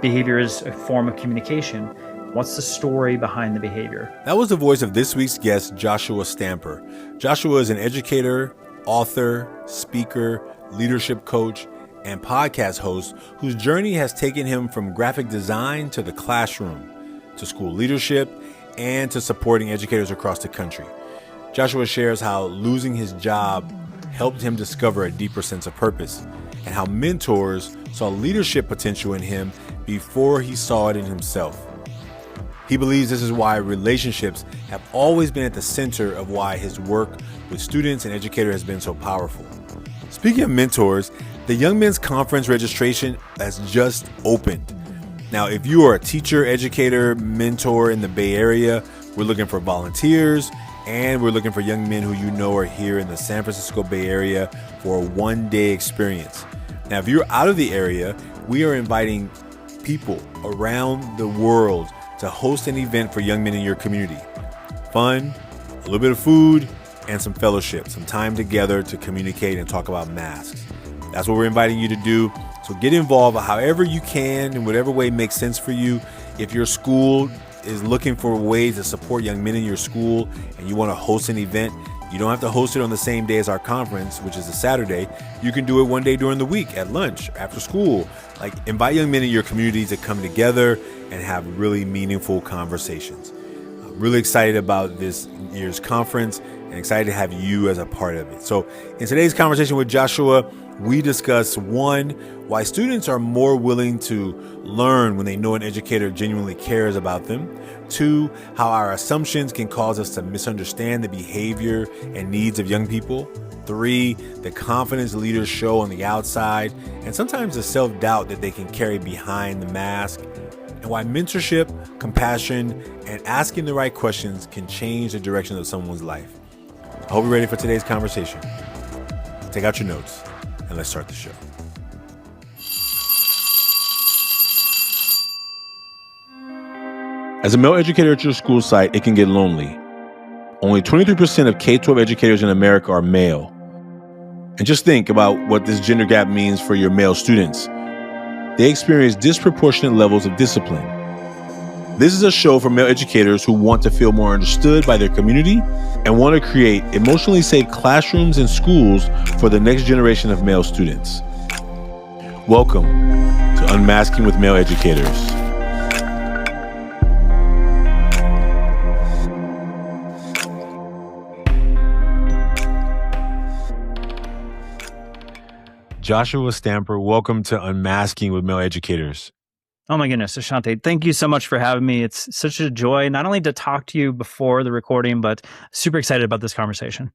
behavior is a form of communication. What's the story behind the behavior? That was the voice of this week's guest, Joshua Stamper. Joshua is an educator, author, speaker, leadership coach, and podcast host whose journey has taken him from graphic design to the classroom, to school leadership, and to supporting educators across the country. Joshua shares how losing his job helped him discover a deeper sense of purpose, and how mentors saw leadership potential in him before he saw it in himself. He believes this is why relationships have always been at the center of why his work with students and educators has been so powerful. Speaking of mentors, the Young Men's Conference registration has just opened. Now, if you are a teacher, educator, mentor in the Bay Area, we're looking for volunteers, and we're looking for young men who you know are here in the San Francisco Bay Area for a one-day experience. Now, if you're out of the area, we are inviting people around the world to host an event for young men in your community. Fun, a little bit of food, and some fellowship, some time together to communicate and talk about masks. That's what we're inviting you to do. So get involved however you can, in whatever way makes sense for you. If your school is looking for ways to support young men in your school and you want to host an event, you don't have to host it on the same day as our conference, which is a Saturday. You can do it one day during the week, at lunch, after school. Like, invite young men in your community to come together and have really meaningful conversations. I'm really excited about this year's conference and excited to have you as a part of it. So in today's conversation with Joshua, we discuss, one, why students are more willing to learn when they know an educator genuinely cares about them. Two, how our assumptions can cause us to misunderstand the behavior and needs of young people. Three, the confidence leaders show on the outside, and sometimes the self-doubt that they can carry behind the mask. And why mentorship, compassion, and asking the right questions can change the direction of someone's life. I hope you're ready for today's conversation. Take out your notes and let's start the show. As a male educator at your school site, it can get lonely. Only 23% of K-12 educators in America are male. And just think about what this gender gap means for your male students. They experience disproportionate levels of discipline. This is a show for male educators who want to feel more understood by their community and want to create emotionally safe classrooms and schools for the next generation of male students. Welcome to Unmasking with Male Educators. Joshua Stamper, welcome to Unmasking with Male Educators. Oh my goodness, Ashanti, thank you so much for having me. It's such a joy, not only to talk to you before the recording, but super excited about this conversation.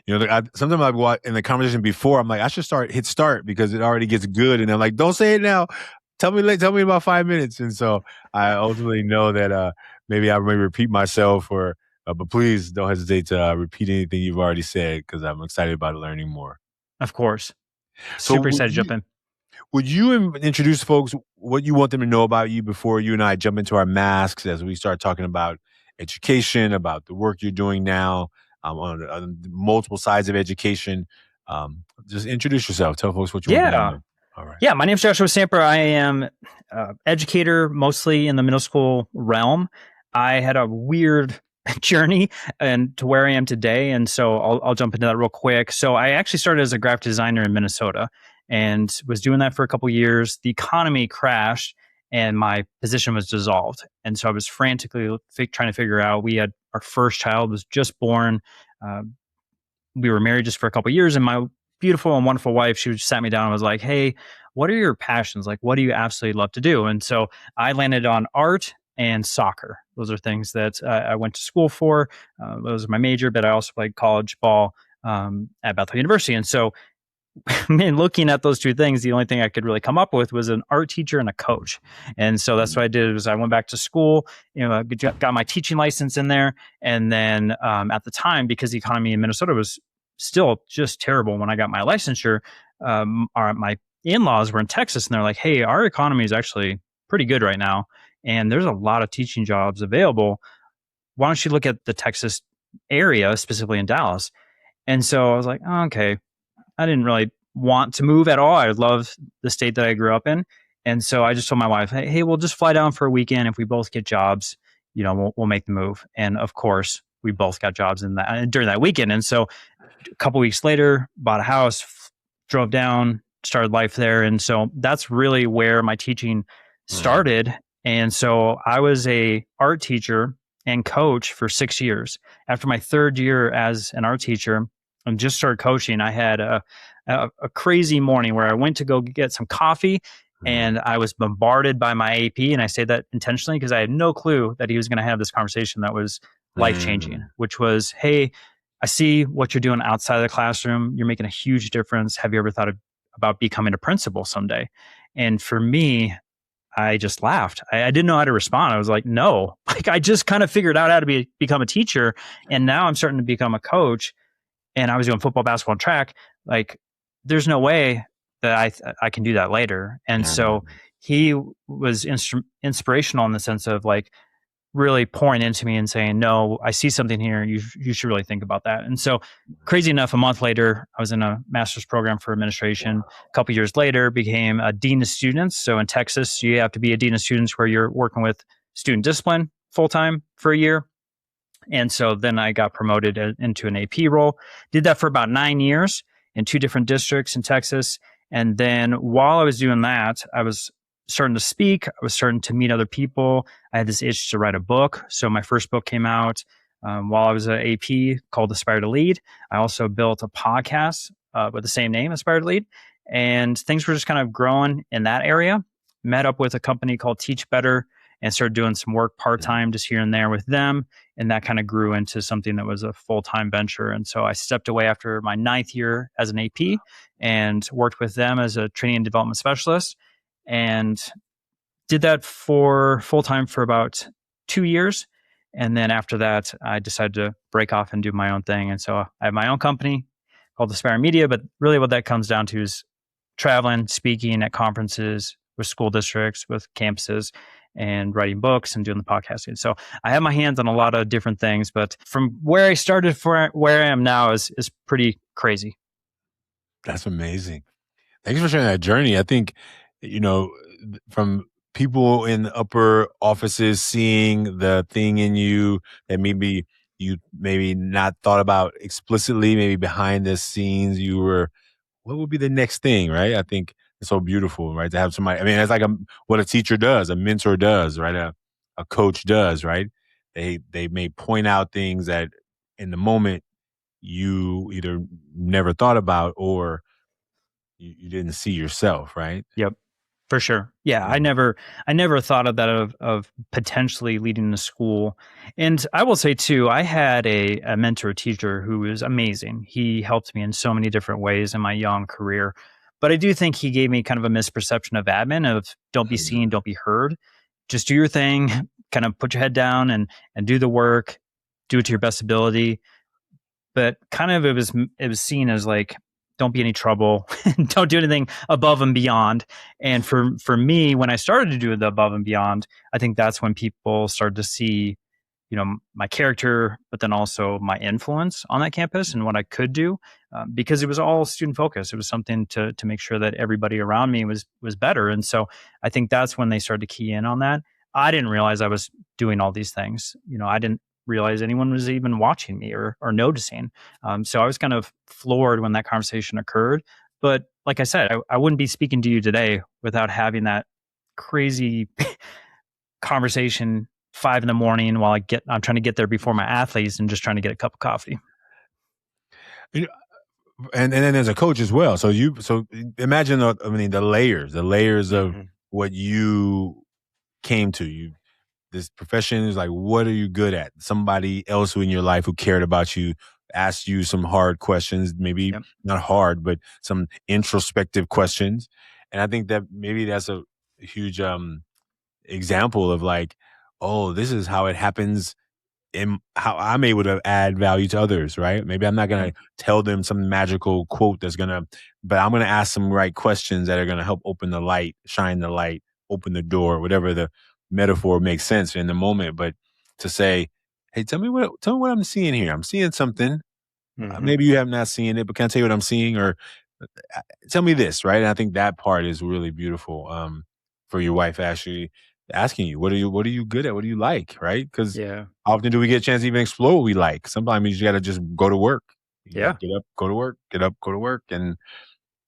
You know, sometimes I go in the conversation before, I'm like, I should hit start because it already gets good. And I'm like, don't say it now. Tell me about 5 minutes. And so I ultimately know that maybe I may repeat myself, but please don't hesitate to repeat anything you've already said because I'm excited about learning more. Of course. Super excited to jump in. Would you introduce folks what you want them to know about you before you and I jump into our masks as we start talking about education, about the work you're doing now on multiple sides of education? Just introduce yourself. Tell folks what you want them to know. All right. Yeah, my name is Joshua Stamper. I am an educator, mostly in the middle school realm. I had a weird journey and to where I am today, and so I'll jump into that real quick. So I actually started as a graphic designer in Minnesota and was doing that for a couple years. The economy crashed and my position was dissolved. And so I was frantically trying to figure out, we had our first child was just born. We were married just for a couple years, and my beautiful and wonderful wife, she just sat me down and was like, hey, what are your passions? Like, what do you absolutely love to do? And so I landed on art and soccer. Those are things that I went to school for. Those are my major, but I also played college ball at Bethel University. And so looking at those two things, the only thing I could really come up with was an art teacher and a coach. And so that's what I did was I went back to school, got my teaching license in there. And then at the time, because the economy in Minnesota was still just terrible when I got my licensure, my in-laws were in Texas and they're like, hey, our economy is actually pretty good right now. And there's a lot of teaching jobs available. Why don't you look at the Texas area, specifically in Dallas? And so I was like, oh, okay. I didn't really want to move at all. I love the state that I grew up in. And so I just told my wife, hey, we'll just fly down for a weekend. If we both get jobs, we'll make the move. And of course, we both got jobs during that weekend. And so a couple weeks later, bought a house, drove down, started life there. And so that's really where my teaching started. And so I was a art teacher and coach for 6 years. After my third year as an art teacher and just started coaching, I had a crazy morning where I went to go get some coffee and I was bombarded by my AP. And I say that intentionally because I had no clue that he was going to have this conversation that was life changing, which was, hey, I see what you're doing outside of the classroom. You're making a huge difference. Have you ever thought about becoming a principal someday? And for me, I just laughed. I didn't know how to respond. I was like, no, like I just kind of figured out how to become a teacher. And now I'm starting to become a coach, and I was doing football, basketball, and track. Like there's no way that I can do that later. And so he was inspirational in the sense of like really pouring into me and saying, no, I see something here. You should really think about that. And so crazy enough, a month later, I was in a master's program for administration. A couple years later, became a dean of students. So in Texas, you have to be a dean of students where you're working with student discipline full-time for a year. And so then I got promoted into an AP role, did that for about 9 years in 2 different districts in Texas. And then while I was doing that, I was starting to speak. I was starting to meet other people. I had this itch to write a book. So my first book came out while I was at AP called Aspire to Lead. I also built a podcast with the same name, Aspire to Lead. And things were just kind of growing in that area. Met up with a company called Teach Better and started doing some work part-time just here and there with them. And that kind of grew into something that was a full-time venture. And so I stepped away after my 9th year as an AP and worked with them as a training and development specialist, and did that for full-time for about 2 years. And then after that, I decided to break off and do my own thing. And so I have my own company called Aspire Media, but really what that comes down to is traveling, speaking at conferences with school districts, with campuses, and writing books and doing the podcasting. So I have my hands on a lot of different things, but from where I started for where I am now is pretty crazy. That's amazing. Thanks for sharing that journey. I think, from people in upper offices seeing the thing in you that maybe you not thought about explicitly, maybe behind the scenes, you were, what would be the next thing, right? I think it's so beautiful, right? To have somebody, I mean, it's like what a teacher does, a mentor does, right? A coach does, right? They may point out things that in the moment you either never thought about or you didn't see yourself, right? Yep. For sure. Yeah. I never thought of that of potentially leading a school. And I will say too, I had a mentor teacher who was amazing. He helped me in so many different ways in my young career. But I do think he gave me kind of a misperception of admin of don't be seen, don't be heard. Just do your thing, kind of put your head down and do the work, do it to your best ability. But kind of it was seen as like, don't be any trouble, don't do anything above and beyond. And for me, when I started to do the above and beyond, I think that's when people started to see, my character, but then also my influence on that campus and what I could do, because it was all student focused. It was something to make sure that everybody around me was better. And so I think that's when they started to key in on that. I didn't realize I was doing all these things. I didn't realize anyone was even watching me or noticing. So I was kind of floored when that conversation occurred. But like I said, I wouldn't be speaking to you today without having that crazy conversation 5 a.m. while I'm trying to get there before my athletes and just trying to get a cup of coffee. And then as a coach as well. So imagine the layers of what you came to. This profession is like, what are you good at? Somebody else who in your life who cared about you asked you some hard questions, maybe not hard, but some introspective questions. And I think that maybe that's a huge example of like, oh, this is how it happens and how I'm able to add value to others, right? Maybe I'm not going to tell them some magical quote but I'm going to ask some right questions that are going to help open the light, shine the light, open the door, whatever the metaphor makes sense in the moment. But to say, hey, tell me what I'm seeing here. I'm seeing something. Maybe you have not seen it, but can I tell you what I'm seeing? Or tell me this, right? And I think that part is really beautiful. for your wife actually asking you, what are you good at? What do you like? Right? Because Yeah. how often do we get a chance to even explore what we like? Sometimes you just got to just go to work. You got Yeah. to get up, go to work, get up, go to work, and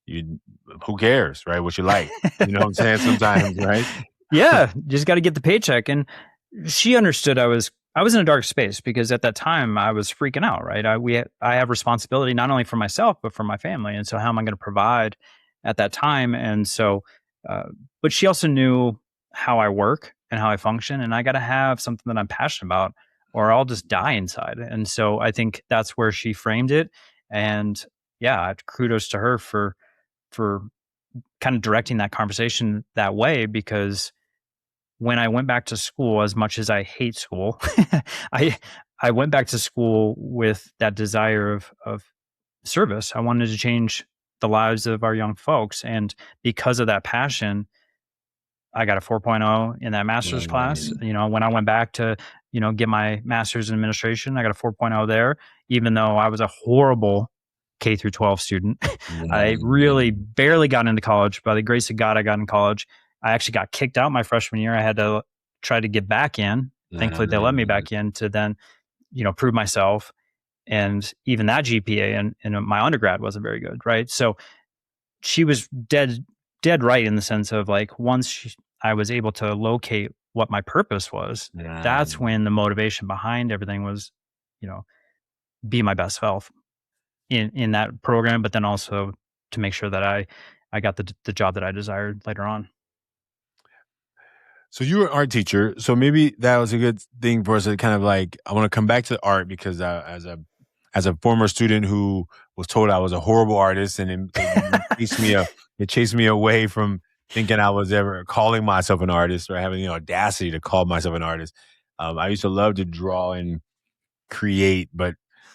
you who cares, right? What you like. You know what I'm saying? Sometimes, right? Yeah, just got to get the paycheck. And she understood I was in a dark space because at that time I was freaking out, right? I have responsibility not only for myself but for my family, and so how am I going to provide at that time? And so, uh, but she also knew how I work and how I function, and I got to have something that I'm passionate about, or I'll just die inside. And so I think that's where she framed it, and yeah, kudos to her for kind of directing that conversation that way because when I went back to school, as much as I hate school, I I went back to school with that desire of service. I wanted to change the lives of our young folks, and because of that passion, I got a 4.0 in that master's class. Mm, When I went back to, get my master's in administration, I got a 4.0 there, even though I was a horrible K through 12 student. I really mm, barely got into college. By the grace of God, I got in college. I actually got kicked out my freshman year. I had to try to get back in. Thankfully, they let me mm. back in to then, prove myself. And even that GPA in my undergrad wasn't very good, right? So she was dead right in the sense of like I was able to locate what my purpose was, that's Mm. when the motivation behind everything was, you know, be my best self in that program, but then also to make sure that I got the job that I desired later on. So you were an art teacher, so maybe that was a good thing for us to kind of like. I want to come back to art because as a former student who was told I was a horrible artist, and chased me it chased me away from thinking I was ever calling myself an artist or having the audacity to call myself an artist. I used to love to draw and create, but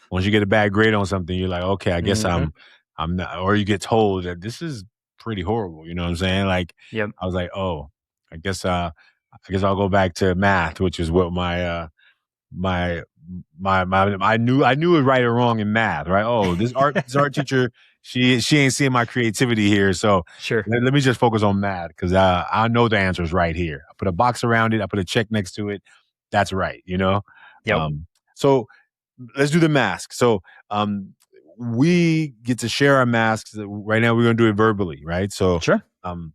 once you get a bad grade on something, you're like, okay, I guess Mhm. I'm not, or you get told that this is pretty horrible. You know what I'm saying? Like, Yep. I was like, oh, I guess I'll go back to math, which is what my I knew it right or wrong in math, right? Oh, this art teacher, she ain't seeing my creativity here, so Sure. let me just focus on math because I know the answer is right here. I put a box around it, I put a check next to it. That's right, you know. Yep. So let's do the mask. So we get to share our masks. Right now, we're going to do it verbally, right? So Sure. um,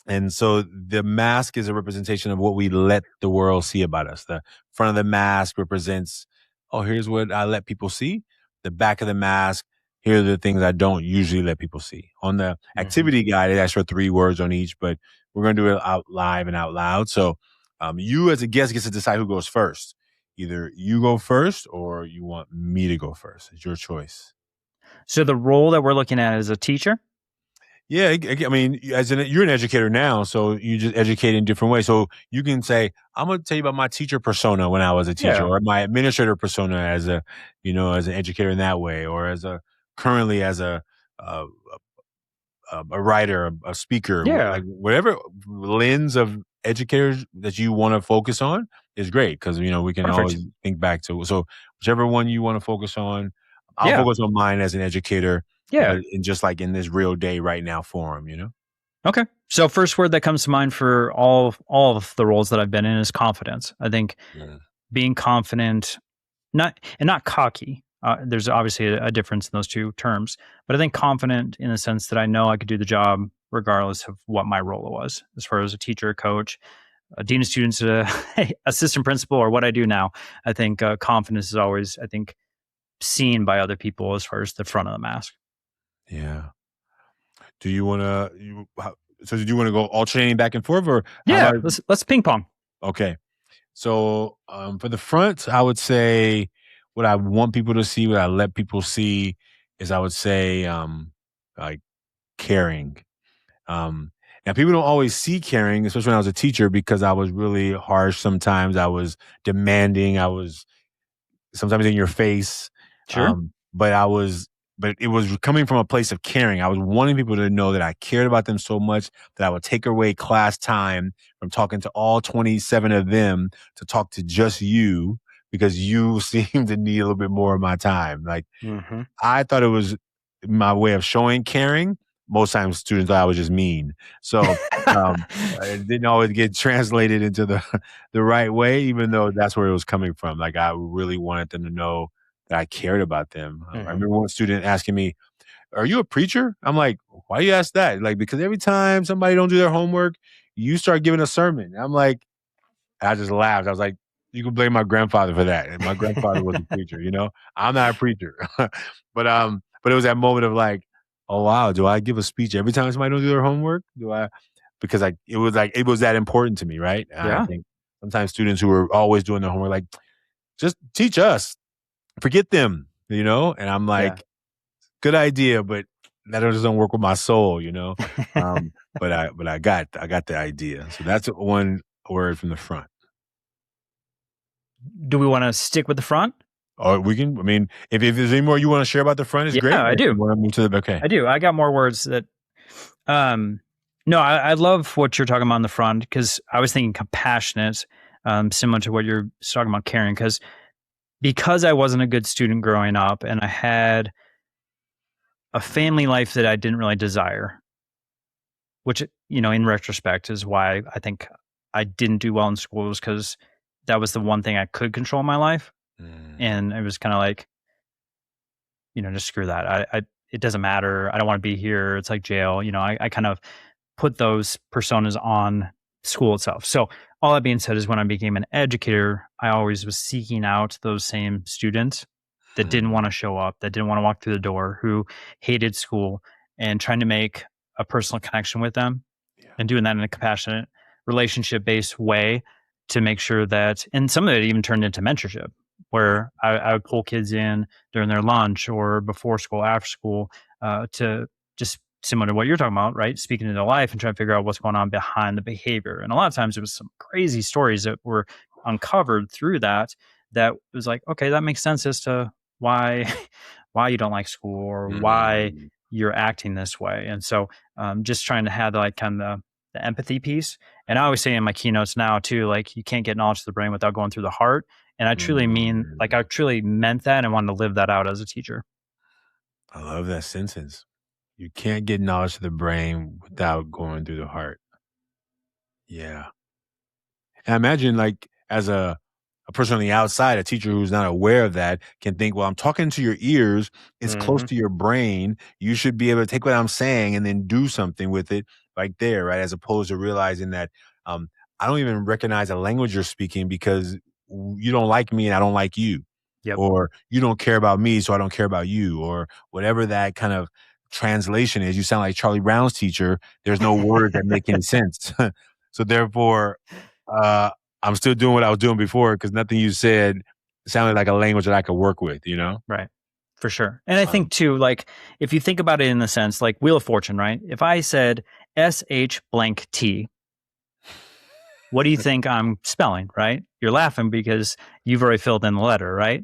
and so the mask is a representation of what we let the world see about us. The front of the mask represents, oh, here's what I let people see. The back of the mask, here are the things I don't usually let people see. On the Mhm. activity guide, it asks for 3 words on each, but we're going to do it out live and out loud. So you as a guest gets to decide who goes first. Either you go first or you want me to go first. It's your choice. So the role that we're looking at is a teacher? Yeah, I mean, you're an educator now, so you just educate in different ways. So you can say, "I'm going to tell you about my teacher persona when I was a teacher, Yeah. or my administrator persona as as an educator in that way, or currently as a, a writer, a speaker, Yeah. like whatever lens of educators that you want to focus on is great because we can Perfect. always think back to. So whichever one you want to focus on, I'll Yeah. focus on mine as an educator, Yeah. but in just like in this real day right now forum. Okay. So first word that comes to mind for all of the roles that I've been in is confidence. I think Yeah. being confident, not cocky. There's obviously a difference in those two terms, but I think confident in the sense that I know I could do the job regardless of what my role was, as far as a teacher, coach, a dean of students, assistant principal, or what I do now. I think confidence is always, I think, seen by other people as far as the front of the mask. Yeah. Do you want to? So, do you want to go alternating back and forth, or how Yeah, about? let's ping pong. Okay. So, for the front, I would say what I want people to see, what I let people see, is I would say like caring. Um, Now, people don't always see caring, especially when I was a teacher, because I was really harsh. Sometimes I was demanding. I was sometimes in your face. Sure. But but it was coming from a place of caring. I was wanting people to know that I cared about them so much that I would take away class time from talking to all 27 of them to talk to just you because you seem to need a little bit more of my time. Like, Hmm. I thought it was my way of showing caring, most times students thought I was just mean. So it didn't always get translated into the right way, even though that's where it was coming from. Like I really wanted them to know that I cared about them. I Hmm. remember one student asking me, "Are you a preacher?" I'm like, "Why do you ask that?" Like, because every time somebody don't do their homework, you start giving a sermon. I'm like, I just laughed. I was like, "You can blame my grandfather for that." And my grandfather was a preacher, you know? I'm not a preacher. But it was that moment of like, "Oh, wow, do I give a speech every time somebody don't do their homework? Do I?" Because it was that important to me, right? And I Yeah. think sometimes students who are always doing their homework, like, "Just teach us. Forget them," you know? And I'm Yeah. like, "Good idea, but that doesn't work with my soul," you know? Um, but I got the idea. So that's one word from the front. Do we want to stick with the front? Or we can, I mean, if there's any more you want to share about the front, it's Yeah, great. I If you do. want to move to the, okay. I do. I got more words that um no, I love what you're talking about on the front because I was thinking compassionate, similar to what you're talking about caring, because I wasn't a good student growing up and I had a family life that I didn't really desire, which, in retrospect is why I think I didn't do well in school was because that was the one thing I could control in my life. Mm, And it was kind of like, just screw that. It doesn't matter. I don't want to be here. It's like jail. I kind of put those personas on school itself. So all that being said is when I became an educator, I always was seeking out those same students that didn't want to mm, show up, that didn't want to walk through the door, who hated school and trying to make a personal connection with them yeah. and doing that in a compassionate, relationship based way to make sure that, and some of it even turned into mentorship, where I would pull kids in during their lunch or before school, after school, to just similar to what you're talking about, right? Speaking into life and trying to figure out what's going on behind the behavior. And a lot of times it was some crazy stories that were uncovered through that. That was like, okay, that makes sense as to why why you don't like school or why Mm, you're acting this way. And so just trying to have like kind of the empathy piece. And I always say in my keynotes now too, like you can't get knowledge to the brain without going through the heart. And I truly mean, like I mm. truly meant that and wanted to live that out as a teacher. I love that sentence. You can't get knowledge to the brain without going through the heart. Yeah. And I imagine like as a person on the outside, a teacher who's not aware of that can think, well, I'm talking to your ears. It's close Hmm. to your brain. You should be able to take what I'm saying and then do something with it right there, right? As opposed to realizing that um, I don't even recognize the language you're speaking because you don't like me and I don't like you. Yep. Or you don't care about me, so I don't care about you. Or whatever that kind of translation is. You sound like Charlie Brown's teacher. There's no words that make any sense. So therefore, uh, I'm still doing what I was doing before because nothing you said sounded like a language that I could work with, you know? Right. For sure. And I Um, think too, like if you think about it in the sense like Wheel of Fortune, right? If I said SH blank T, what do you think I'm spelling, right? You're laughing because you've already filled in the letter, right?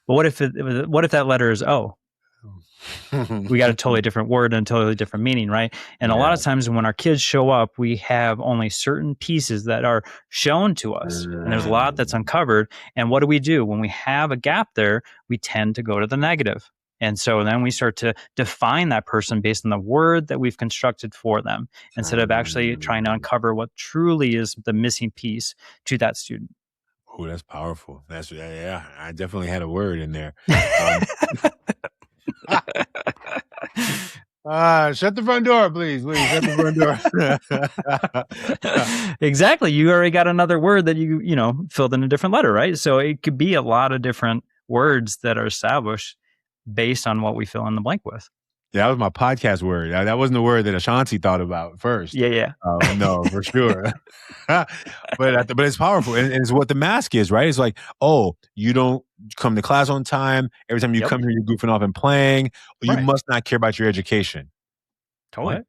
But what if that letter is O? We got a totally different word and a totally different meaning, right? And a lot yeah. of times when our kids show up, we have only certain pieces that are shown to us, and there's a lot that's Mm, uncovered. And what do? When we have a gap there, we tend to go to the negative. And so then we start to define that person based on the word that we've constructed for them instead of actually trying to mm. uncover what truly is the missing piece to that student. Oh, that's powerful. That's yeah. I definitely had a word in there. Um, shut the front door, please. Please shut the front door. Exactly. You already got another word that filled in a different letter, right? So it could be a lot of different words that are established based on what we fill in the blank with. Yeah, that was my podcast word. That wasn't the word that Ashanti thought about first. Yeah, yeah. No, for sure. But it's powerful, and it's what the mask is, right? It's like, oh, you don't come to class on time. Every time you Yep. come here, you're goofing off and playing. You Right. must not care about your education. Totally. What?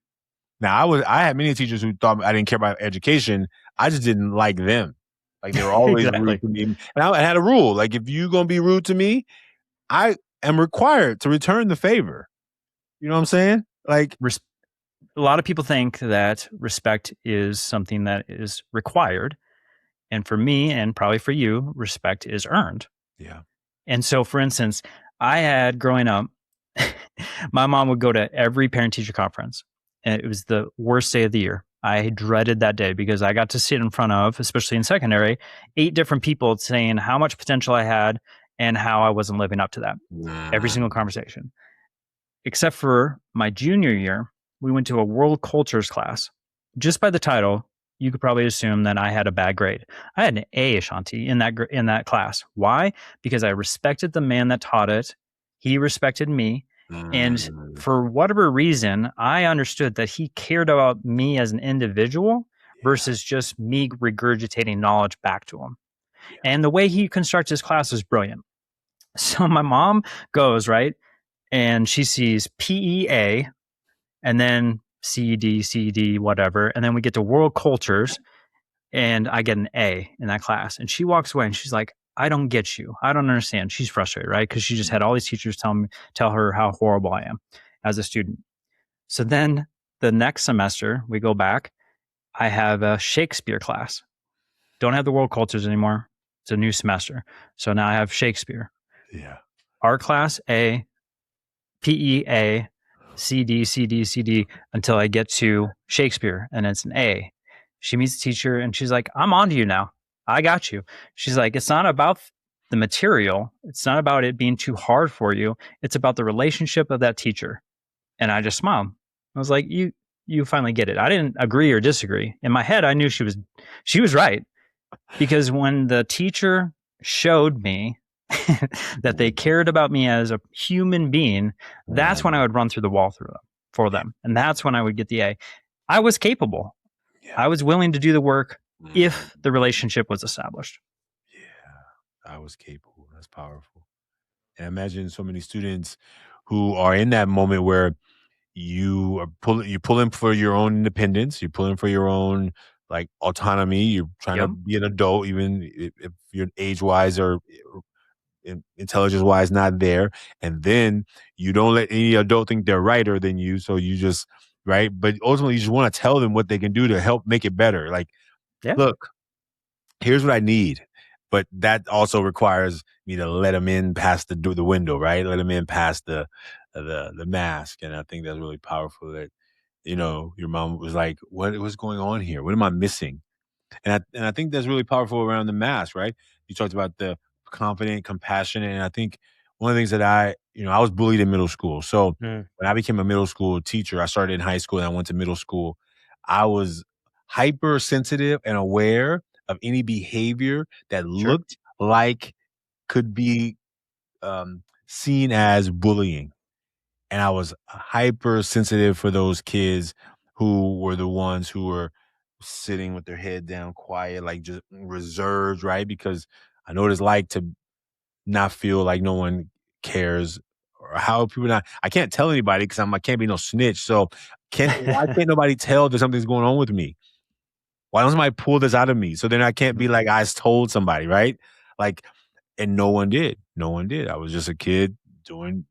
Now, I had many teachers who thought I didn't care about education. I just didn't like them. Like they were always rude Exactly. to me, and I had a rule: like if you gonna be rude to me, I am required to return the favor. You know what I'm saying? Like, Res- a lot of people think that respect is something that is required. And for me, and probably for you, respect is earned. yeah. And so, for instance, I had growing up, my mom would go to every parent teacher conference. And it was the worst day of the year. I dreaded that day because I got to sit in front of, especially in secondary, 8 different people saying how much potential I had and how I wasn't living up to that. Every single conversation. Except for my junior year, we went to a world cultures class. Just by the title, you could probably assume that I had a bad grade. I had an A, Ashanti, in that class. Why? Because I respected the man that taught it. He respected me, and Mm, for whatever reason, I understood that he cared about me as an individual yeah, versus just me regurgitating knowledge back to him. yeah. And the way he constructs his class is brilliant. So my mom goes, right, and she sees PEA and then CED, CED, whatever. And then we get to world cultures and I get an A in that class. And she walks away and she's like, I don't get you. I don't understand. She's frustrated, right? Because she just had all these teachers tell her how horrible I am as a student. So then the next semester we go back. I have a Shakespeare class. Don't have the world cultures anymore. It's a new semester. So now I have Shakespeare. Yeah. Art class A, PEA, CD, CD, CD until I get to Shakespeare and it's an A. She meets the teacher and she's like, I'm on to you now. I got you. She's like, it's not about the material. It's not about it being too hard for you. It's about the relationship of that teacher. And I just smiled. I was like, you finally get it. I didn't agree or disagree. In my head, I knew she was right. Because when the teacher showed me that they cared about me as a human being, that's when I would run through the wall for them. And that's when I would get the A. I was capable. Yeah. I was willing to do the work if the relationship was established. Yeah. I was capable. That's powerful. And imagine so many students who are in that moment where you're pulling for your own independence, you're pulling for your own like autonomy, you're trying to Yep. be an adult, even if you're age wise or intelligence wise not there. And then you don't let any adult think they're righter than you. So you just, right. But ultimately, you just want to tell them what they can do to help make it better. Like, Yeah. look, here's what I need. But that also requires me to let them in past the window, right? Let them in past the mask. And I think that's really powerful that, your mom was like, what's going on here? What am I missing? And I think that's really powerful around the mask, right? You talked about the confident, compassionate, and I think one of the things that I was bullied in middle school. So Mm, when I became a middle school teacher, I started in high school and I went to middle school. I was hypersensitive and aware of any behavior that sure. looked like could be seen as bullying. And I was hypersensitive for those kids who were the ones who were sitting with their head down, quiet, like just reserved, right? Because I know what it's like to not feel like no one cares or how people not. I can't tell anybody because I can't be no snitch. So why can't nobody tell that something's going on with me? Why don't somebody pull this out of me? So then I can't be Mhm. like I told somebody, right? Like, and no one did. No one did. I was just a kid doing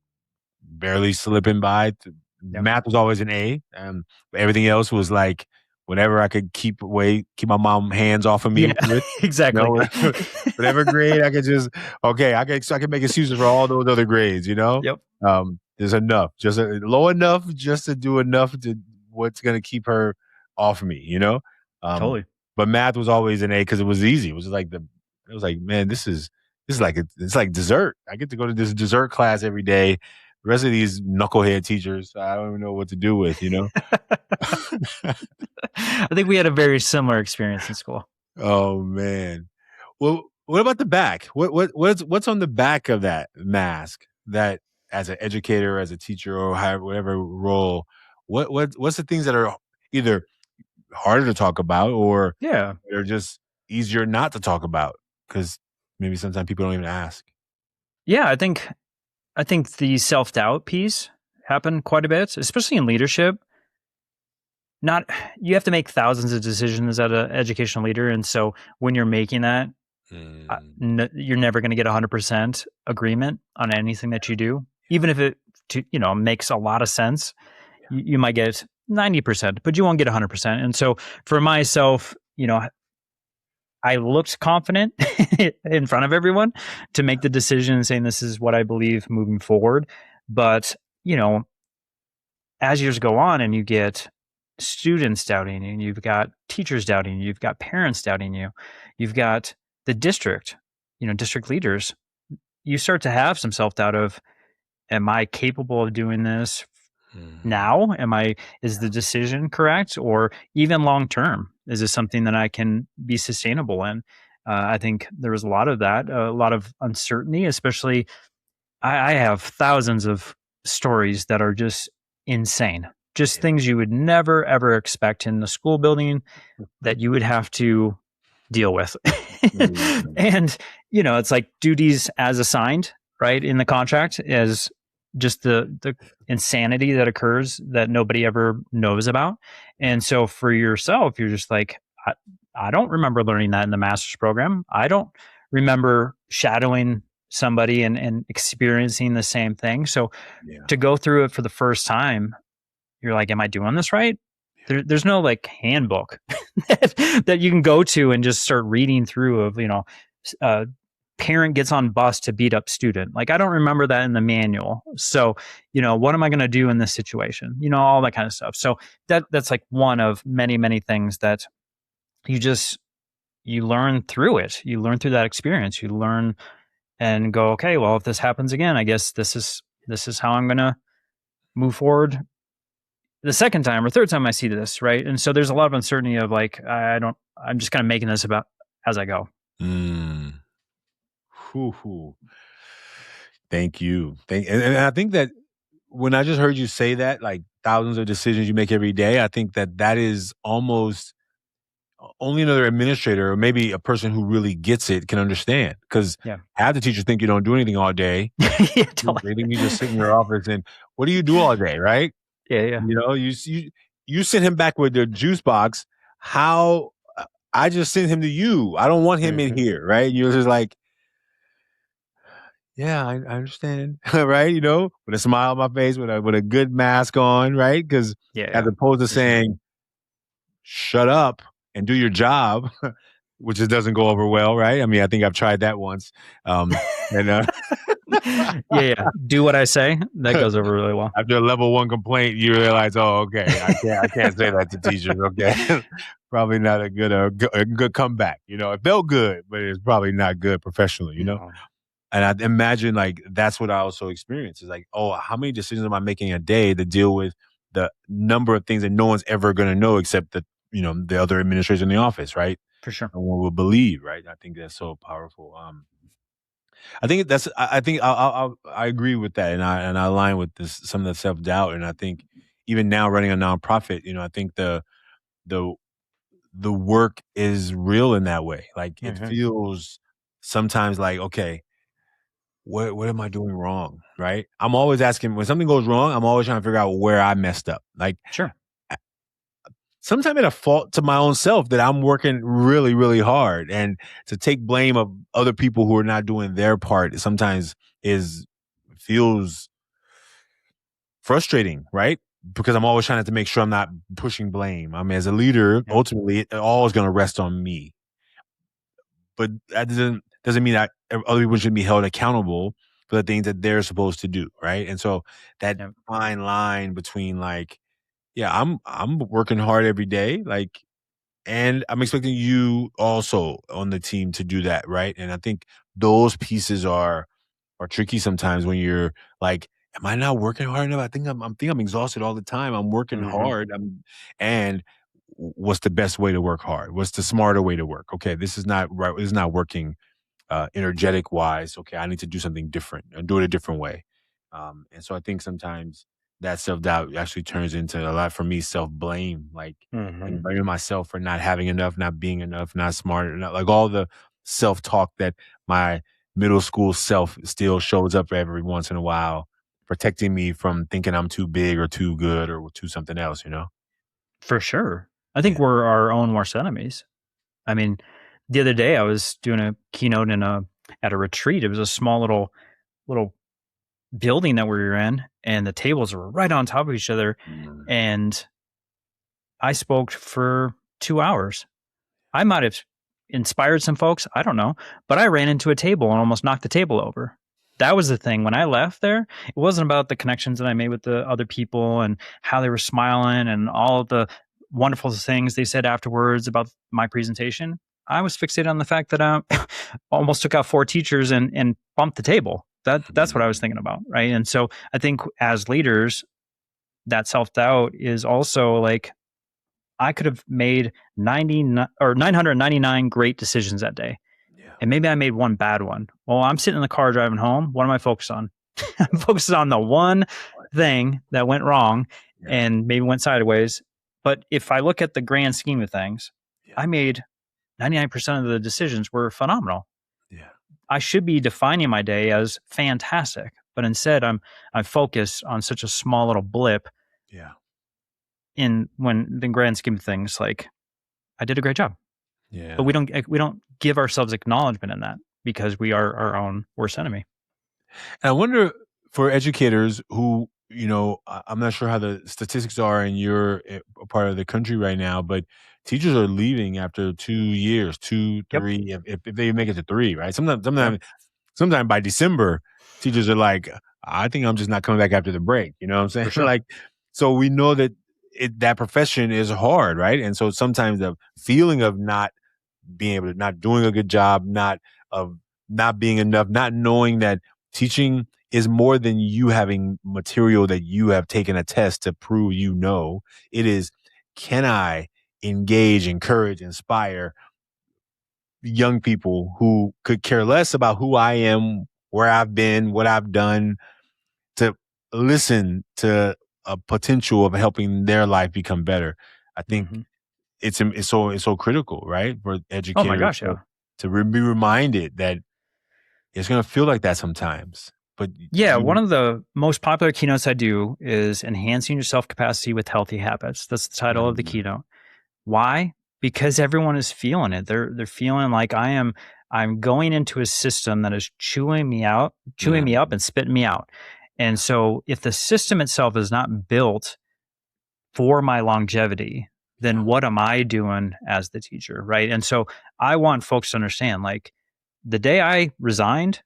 barely slipping by. Yep. Math was always an A. But everything else was like whatever I could keep my mom hands off of me Yeah, with. exactly. Whatever grade I could just okay, I can make excuses for all those other grades, Yep. There's enough, just low enough just to do enough to what's gonna keep her off me. Um, Totally. but math was always an A because it was easy. It was like, man, this is like it's like dessert. I get to go to this dessert class every day. The rest of these knucklehead teachers, I don't even know what to do with. I think we had a very similar experience in school. Oh man. Well, what about the back? What's on the back of that mask? That as an educator, as a teacher, or however whatever role, what's the things that are either harder to talk about or Yeah. they're just easier not to talk about because maybe sometimes people don't even ask. Yeah, I think the self-doubt piece happened quite a bit, especially in leadership. Not You have to make thousands of decisions as an educational leader, and so when you're making that, Mm, you're never going to get 100% agreement on anything that you do, even if it makes a lot of sense. You might get 90%, but you won't get 100%. And so for myself, I looked confident in front of everyone to make the decision saying this is what I believe moving forward. But, you know, as years go on and you get students doubting you, you've got teachers doubting you, you've got parents doubting you, you've got the district, district leaders. You start to have some self-doubt of, am I capable of doing this Mhm. now? Is the decision correct? Or even long term, is this something that I can be sustainable in? I think there was a lot of that, a lot of uncertainty, especially. I have thousands of stories that are just insane, just Yeah. things you would never ever expect in the school building that you would have to deal with. Mhm. And, it's like duties as assigned, right, in the contract, as just the insanity that occurs that nobody ever knows about. Yeah. And so for yourself, you're just like, I don't remember learning that in the master's program. I don't remember shadowing somebody and experiencing the same thing. So Yeah. to go through it for the first time, you're like, am I doing this right? There's no like handbook that you can go to and just start reading through of, uh, parent gets on bus to beat up student. Like, I don't remember that in the manual. So, what am I going to do in this situation? All that kind of stuff. So that's like one of many, many things that you just, you learn through it. You learn through that experience. You learn and go, okay, well, if this happens again, I guess this is how I'm going to move forward the second time or third time I see this, right? And so there's a lot of uncertainty of like, I'm just kind of making this about as I go. Mm. Whew. Thank you. And I think that when I just heard you say that, like thousands of decisions you make every day, I think that that is almost only another administrator or maybe a person who really gets it can understand. Because Yeah. half the teachers think you don't do anything all day. Yeah, totally. They think you just sit in your office and what do you do all day, right? Yeah, yeah. You know, you sent him back with the juice box. How I just sent him to you. I don't want him in Mhm. here, right? You're just like, yeah, I understand, right? You know, with a smile on my face, with a good mask on, right? Because Yeah, as yeah. opposed to For sure. saying, "Shut up and do your job," which just doesn't go over well, right? I mean, I think I've tried that once, and Yeah, yeah. Do what I say. That goes over really well. after a level one complaint, you realize, oh, okay, I can't say that to teachers. Okay, probably not a good comeback. You know, it felt good, but it's probably not good professionally. You know. No. And I imagine like that's what I also experience is like, oh, how many decisions am I making a day to deal with the number of things that no one's ever going to know except the other administrators in the office, right? For sure. No one will believe, right? I think that's so powerful. I think that's. I think I agree with that, and I align with this some of the self doubt, and I think even now running a nonprofit, I think the the work is real in that way. Like it Mhm. feels sometimes like okay, what am I doing wrong? Right? I'm always asking when something goes wrong, I'm always trying to figure out where I messed up. Like Sure. sometimes at a fault to my own self that I'm working really, really hard. And to take blame of other people who are not doing their part sometimes is feels frustrating, right? Because I'm always trying to make sure I'm not pushing blame. I mean, as a leader, Yeah. ultimately it all is gonna rest on me. But that doesn't mean that other people should be held accountable for the things that they're supposed to do, right? And so that Yeah. fine line between like, yeah, I'm working hard every day, like, and I'm expecting you also on the team to do that, right? And I think those pieces are tricky sometimes when you're like, am I not working hard enough? I think I'm exhausted all the time. I'm working Mhm. hard. And what's the best way to work hard? What's the smarter way to work? Okay, this is not right. This is not working energetic wise. Okay, I need to do something different and do it a different way. And so I think sometimes that self doubt actually turns into a lot for me self blame, like Mhm. blaming myself for not having enough, not being enough, not smart enough, like all the self talk that my middle school self still shows up every once in a while, protecting me from thinking I'm too big or too good or too something else. You know? For sure. I think Yeah. we're our own worst enemies. I mean, the other day I was doing a keynote at a retreat. It was a small little building that we were in, and the tables were right on top of each other. Mm. And I spoke for 2 hours. I might have inspired some folks. I don't know, but I ran into a table and almost knocked the table over. That was the thing. When I left there, it wasn't about the connections that I made with the other people and how they were smiling and all of wonderful things they said afterwards about my presentation. I was fixated on the fact that I almost took out 4 teachers and bumped the table. That's what I was thinking about, right? And so I think as leaders, that self-doubt is also like, I could have made 99 or 999 great decisions that day. Yeah. And maybe I made one bad one. Well, I'm sitting in the car driving home. What am I focused on? I'm focused on the one thing that went wrong and maybe went sideways. But if I look at the grand scheme of things, I made 99% of the decisions were phenomenal. Yeah. I should be defining my day as fantastic, but instead I'm focused on such a small little blip Yeah. in when the grand scheme of things, like, I did a great job. Yeah. But we don't give ourselves acknowledgement in that because we are our own worst enemy. And I wonder, for educators who, I'm not sure how the statistics are in your part of the country right now, but teachers are leaving after 2 years, 2, Yep. 3, if they make it to 3, right? Sometimes Yep. sometimes by December, teachers are like, I think I'm just not coming back after the break. You know what I'm saying? For sure. Like, so we know that that profession is hard, right? And so sometimes the feeling of not being able to, not doing a good job, not being enough, not knowing that teaching is more than you having material that you have taken a test to prove you know. It is, can I engage, encourage, inspire young people who could care less about who I am, where I've been, what I've done, to listen to a potential of helping their life become better. I think it's so critical, right, for Oh my educators gosh, yeah. to be reminded that it's going to feel like that sometimes. But Yeah, one of the most popular keynotes I do is enhancing your self-capacity with healthy habits. That's the title of the keynote. Why? Because everyone is feeling it. They're feeling like I'm going into a system that is chewing me up and spitting me out. And so if the system itself is not built for my longevity, then what am I doing as the teacher, right? And so I want folks to understand, like, the day I resigned,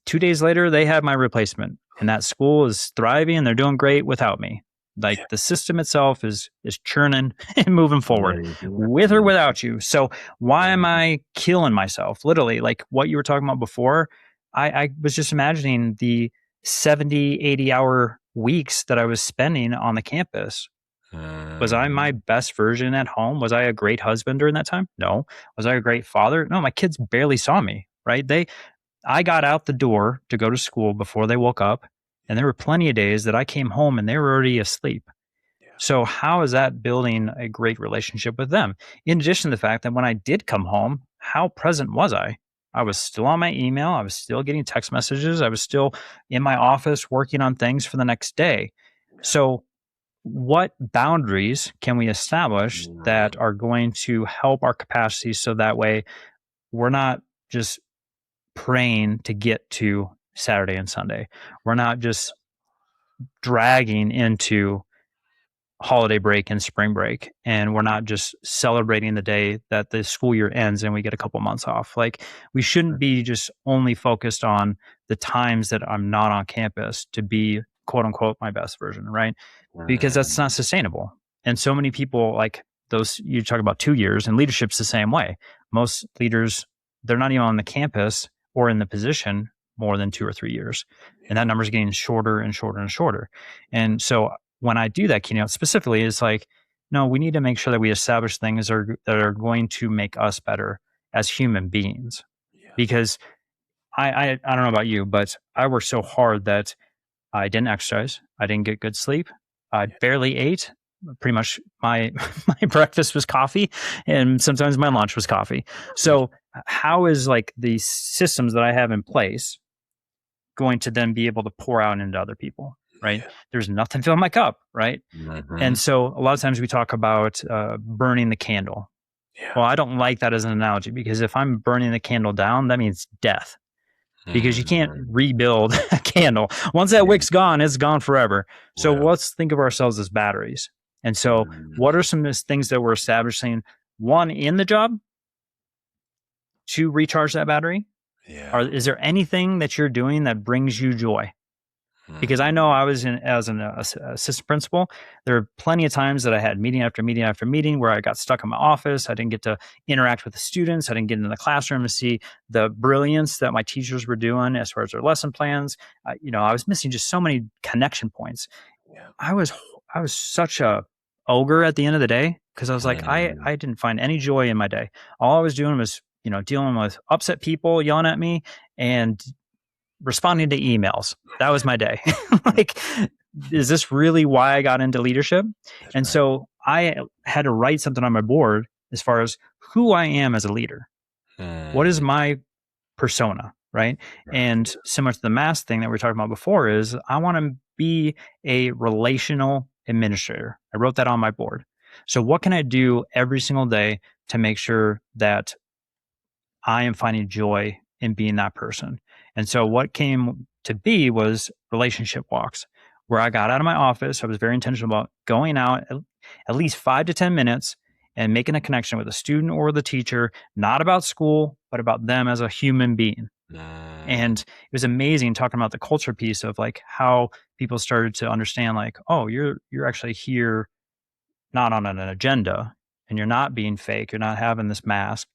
2 days later, they had my replacement, and that school is thriving and they're doing great without me. Like, the system itself is churning and moving forward with or without you. So why am I killing myself? Literally, like what you were talking about before, I was just imagining the 70, 80-hour weeks that I was spending on the campus. Was I my best version at home? Was I a great husband during that time? No. Was I a great father? No, my kids barely saw me, right? I got out the door to go to school before they woke up, and there were plenty of days that I came home and they were already asleep. So how is that building a great relationship with them? In addition to the fact that when I did come home, how present was I? I was still on my email. I was still getting text messages. I was still in my office working on things for the next day. So what boundaries can we establish that are going to help our capacity so that way we're not just praying to get to Saturday and Sunday? We're not just dragging into holiday break and spring break, and we're not just celebrating the day that the school year ends and we get a couple months off. Like, we shouldn't be just only focused on the times that I'm not on campus to be quote unquote my best version, right? Because that's not sustainable. And so many people, like those, you talk about 2 years, and leadership's the same way. Most leaders, they're not even on the campus or in the position more than 2 or 3 years. And that number is getting shorter and shorter and shorter. And so when I do that keynote specifically, it's like, no, we need to make sure that we establish things that are going to make us better as human beings. Because I don't know about you, but I worked so hard that I didn't exercise. I didn't get good sleep. I barely ate. Pretty much my my breakfast was coffee, and sometimes my lunch was coffee. So how is, like, the systems that I have in place going to then be able to pour out into other people, right? There's nothing filling my cup, right? And so a lot of times we talk about burning the candle. Well, I don't like that as an analogy, because if I'm burning the candle down, that means death. Because you can't rebuild a candle. Once that wick's gone, it's gone forever. So let's think of ourselves as batteries. And so what are some things that we're establishing, one, in the job to recharge that battery? Is there anything that you're doing that brings you joy? because I know I was in as an assistant principal. There were plenty of times that I had meeting after meeting after meeting where I got stuck in my office. I didn't get to interact with the students. I didn't get into the classroom to see the brilliance that my teachers were doing as far as their lesson plans. I was missing just so many connection points. Yeah. I was I was such a ogre at the end of the day because I was like Mm. I didn't find any joy in my day. All I was doing was dealing with upset people yelling at me and responding to emails. That was my day. Like, is this really why I got into leadership? That's And right. so I had to write something on my board as far as who I am as a leader. What is Mm. my persona? Right. Right. And similar to the mask thing that we were talking about before, is I want to be a relational administrator. I wrote that on my board. So, what can I do every single day to make sure that I am finding joy in being that person? And so what came to be was relationship walks where I got out of my office. I was very intentional about going out at least 5 to 10 minutes and making a connection with a student or the teacher, not about school, but about them as a human being. Mm. And it was amazing talking about the culture piece of like how people started to understand like, oh, you're actually here not on an agenda and you're not being fake, you're not having this mask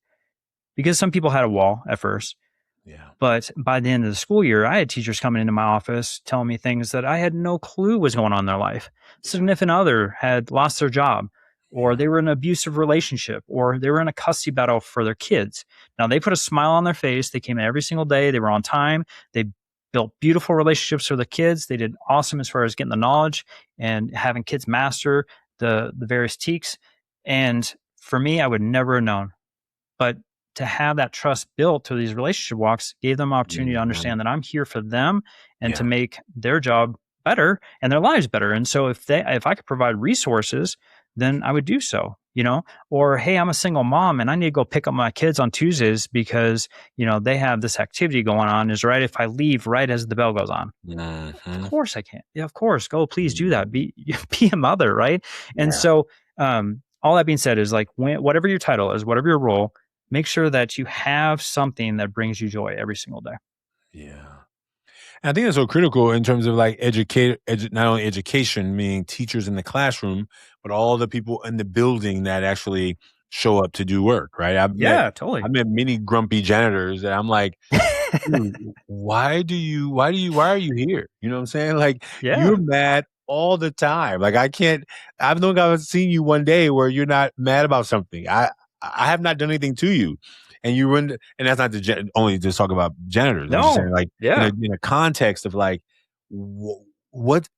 because some people had a wall at first. Yeah. But by the end of the school year, I had teachers coming into my office telling me things that I had no clue was going on in their life. Yeah. Significant other had lost their job, or Yeah. they were in an abusive relationship, or they were in a custody battle for their kids. Now they put a smile on their face. They came in every single day. They were on time. They built beautiful relationships for the kids. They did awesome as far as getting the knowledge and having kids master the various teaks. And for me, I would never have known, but to have that trust built through these relationship walks gave them opportunity to Mhm. understand that I'm here for them and to Yeah. make their job better and their lives better. And so if I could provide resources, then I would do so, or hey, I'm a single mom and I need to go pick up my kids on Tuesdays because, they have this activity going on. Is right if I leave right as the bell goes on. Of Mhm. course I can. Yeah, of course. Go, please do that. Mhm. Be a mother, right? And Yeah. so, all that being said, is like whatever your title is, whatever your role, make sure that you have something that brings you joy every single day. Yeah. And I think that's so critical in terms of like not only education, meaning teachers in the classroom, but all the people in the building that actually show up to do work. Right. Yeah, totally. I've met many grumpy janitors that I'm like, dude, why are you here? You know what I'm saying? Like, Yeah. you're mad all the time. Like, I've known I've seen you one day where you're not mad about something. I have not done anything to you. And you run, and that's not only just talk about janitors. I'm just saying, No. like, Yeah. in a context of like, what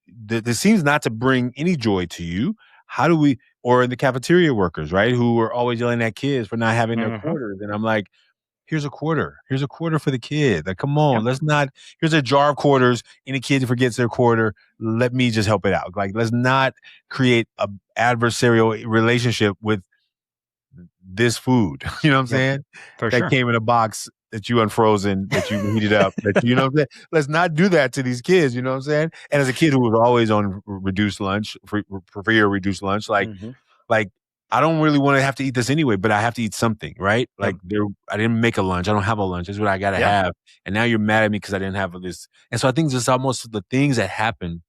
this seems not to bring any joy to you. How do we, or in the cafeteria workers, right, who are always yelling at kids for not having their Hmm. quarters. And I'm like, here's a quarter. Here's a quarter for the kid. Like, come on, Yep. let's not. Here's a jar of quarters. Any kid forgets their quarter. Let me just help it out. Like, let's not create a adversarial relationship with this food. You know what I'm Yep. saying? For That sure. came in a box that you unfrozen, that you heated up, that you know what I'm saying? Let's not do that to these kids, you know what I'm saying? And as a kid who was always on reduced lunch, free or reduced lunch, Hmm. like I don't really want to have to eat this anyway, but I have to eat something, right? Yep. Like I didn't make a lunch. I don't have a lunch. This is what I gotta Yeah. have. And now you're mad at me because I didn't have this. And so I think just almost the things that happen,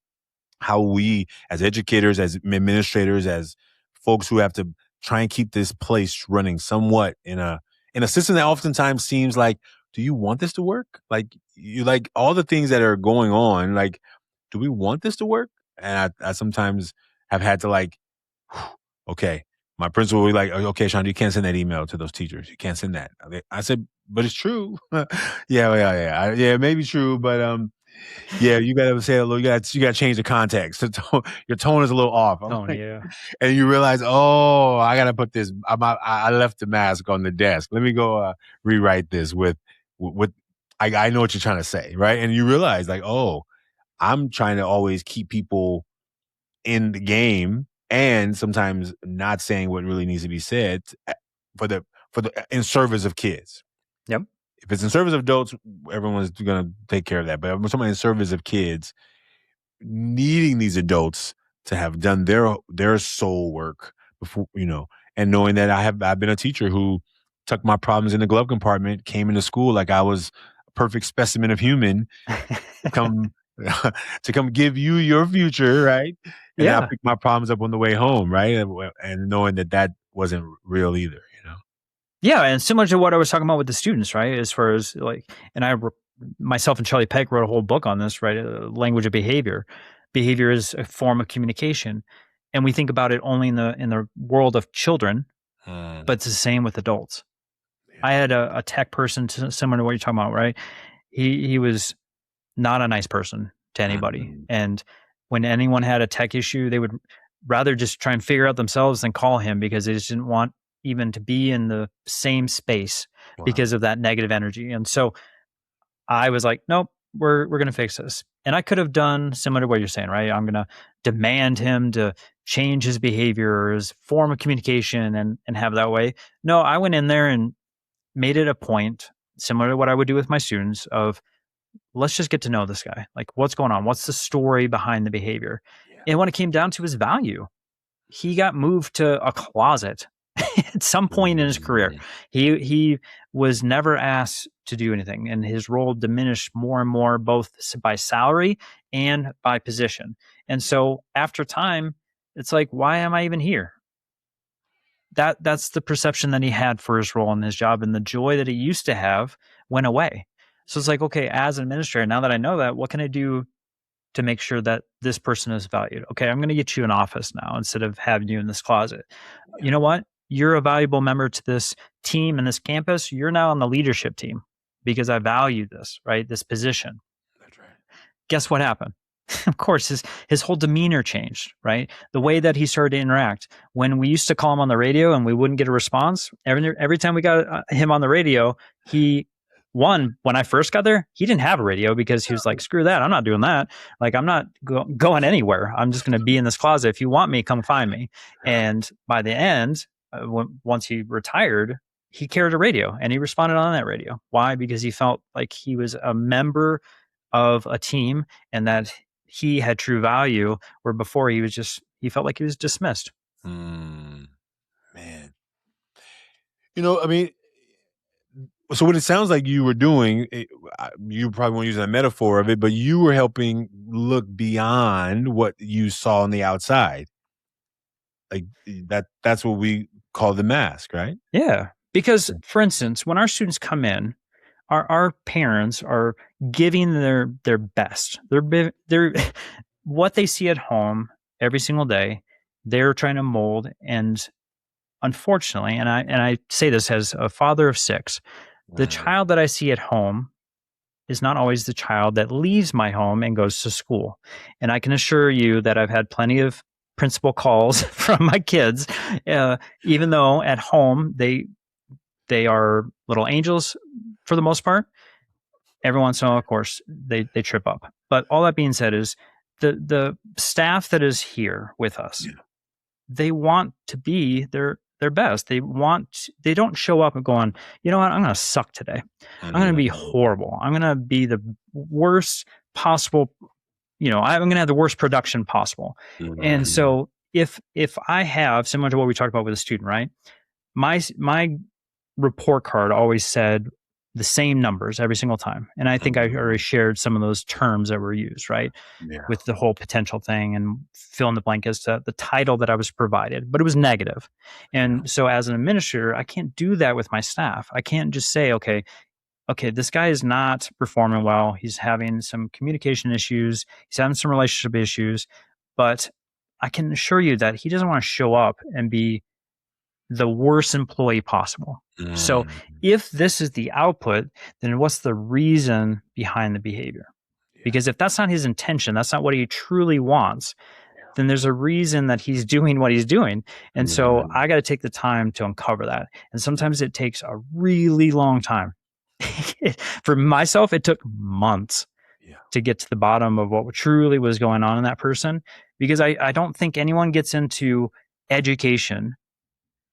how we as educators, as administrators, as folks who have to try and keep this place running somewhat in a system that oftentimes seems like, do you want this to work? Like you like all the things that are going on, like, do we want this to work? And I sometimes have had to like, okay. My principal will be like, okay, Sean, you can't send that email to those teachers. You can't send that. I said, but it's true. Yeah, it may be true, but yeah, you gotta say a little. You gotta change the context. Your tone is a little off. I'm Tony. like, Yeah. and you realize, oh, I gotta put this. I left the mask on the desk. Let me go rewrite this with. I know what you're trying to say, right? And you realize, like, oh, I'm trying to always keep people in the game, and sometimes not saying what really needs to be said for the in service of kids. Yep. If it's in service of adults, everyone's gonna take care of that. But if somebody in service of kids, needing these adults to have done their soul work before, and knowing that I've been a teacher who tucked my problems in the glove compartment, came into school like I was a perfect specimen of human, come to come give you your future, right? And I'll Yeah. pick my problems up on the way home, right? And knowing that that wasn't real either, you know? Yeah, and similar to what I was talking about with the students, right? As far as like, and myself and Charlie Peck wrote a whole book on this, right? Language of behavior. Behavior is a form of communication, and we think about it only in the world of children, Mm, but it's the same with adults. yeah. I had a tech person similar to what you're talking about, right? He was not a nice person to anybody, Mm, and when anyone had a tech issue, they would rather just try and figure out themselves than call him because they just didn't want even to be in the same space wow. because of that negative energy. And so I was like, nope, we're gonna fix this. And I could have done similar to what you're saying, right? I'm gonna demand him to change his behavior or his form of communication and have that way. No, I went in there and made it a point, similar to what I would do with my students, of let's just get to know this guy. Like, what's going on? What's the story behind the behavior? Yeah. And when it came down to his value, he got moved to a closet at some point in his career. Mm, He was never asked to do anything, and his role diminished more and more, both by salary and by position. And so after time, it's like, why am I even here? That's the perception that he had for his role in his job, and the joy that he used to have went away. So it's like, okay, as an administrator, now that I know that, what can I do to make sure that this person is valued? Okay, I'm going to get you an office now instead of having you in this closet. yeah. You know what? You're a valuable member to this team and this campus. You're now on the leadership team because I value this, right? This position. That's right. Guess what happened? Of course, his whole demeanor changed, right? The Yeah. way that he started to interact. When we used to call him on the radio and we wouldn't get a response, every time we got him on the radio, he when I first got there, he didn't have a radio because he was like, "Screw that! I'm not doing that. Like, I'm not going anywhere. I'm just going to be in this closet. If you want me, come find me." And by the end, once he retired, he carried a radio and he responded on that radio. Why? Because he felt like he was a member of a team and that he had true value, where before he felt like he was dismissed. Mm, man. I mean, so what it sounds like you were doing, you probably won't use a metaphor of it, but you were helping look beyond what you saw on the outside. Like that's what we call the mask, right? Yeah. Because for instance, when our students come in, our parents are giving their best. They're what they see at home every single day, they're trying to mold. And unfortunately, and I say this as a father of six, the Mm, child that I see at home is not always the child that leaves my home and goes to school. And I can assure you that I've had plenty of principal calls from my kids, even though at home they are little angels for the most part. Every once in a while, of course, they trip up. But all that being said is the staff that is here with us, yeah. they want to be their best. They don't show up and going, you know what, I'm gonna suck today. I'm gonna be Mm, horrible. I'm gonna be the worst possible, I'm gonna have the worst production possible. And mm, so if I have, similar to what we talked about with a student, right? My report card always said the same numbers every single time. And I think I already mm, shared some of those terms that were used, right? yeah. With the whole potential thing and fill in the blank as to the title that I was provided, but it was negative. Yeah. And so as an administrator, I can't do that with my staff. I can't just say, okay, this guy is not performing well. He's having some communication issues. He's having some relationship issues, but I can assure you that he doesn't want to show up and be the worst employee possible. So Mm, if this is the output, then what's the reason behind the behavior? yeah. Because if that's not his intention, that's not what he truly wants, then there's a reason that he's doing what he's doing. And so Mm, I got to take the time to uncover that. And sometimes it takes a really long time. For myself, it took months yeah. to get to the bottom of what truly was going on in that person, because I don't think anyone gets into education